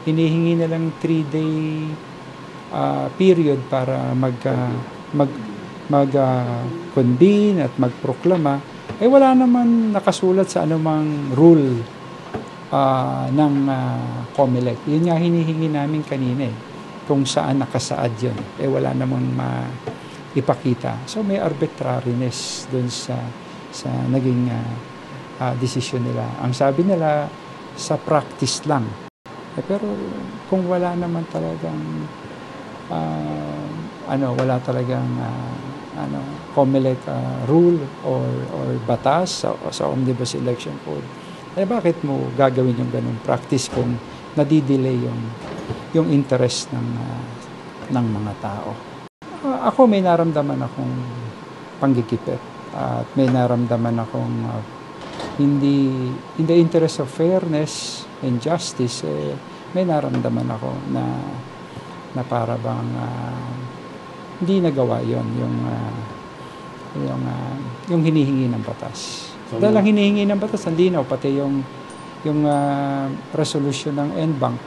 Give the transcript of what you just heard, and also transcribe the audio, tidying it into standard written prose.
hinihingi nilang 3-day period para mag-convene at magproklama, wala naman nakasulat sa anumang rule ng COMELEC. Yun nga hinihingi namin kanina kung saan nakasaad yun. Wala namang ipakita. So may arbitrariness dun sa naging desisyon nila. Ang sabi nila, sa practice lang. Pero kung wala naman talagang wala talagang COMELEC rule or batas sa Omnibus Election Code, bakit mo gagawin yung ganung practice kung nadidelay yung interest ng mga tao? Ako may naramdaman akong panggigipit at may naramdaman akong hindi in the interest of fairness and justice, may naramdaman ako na para bang hindi nagawa yon yung hinihingi ng batas. Dahil ang hinihingi ng batas, hindi pati yung resolution ng NBank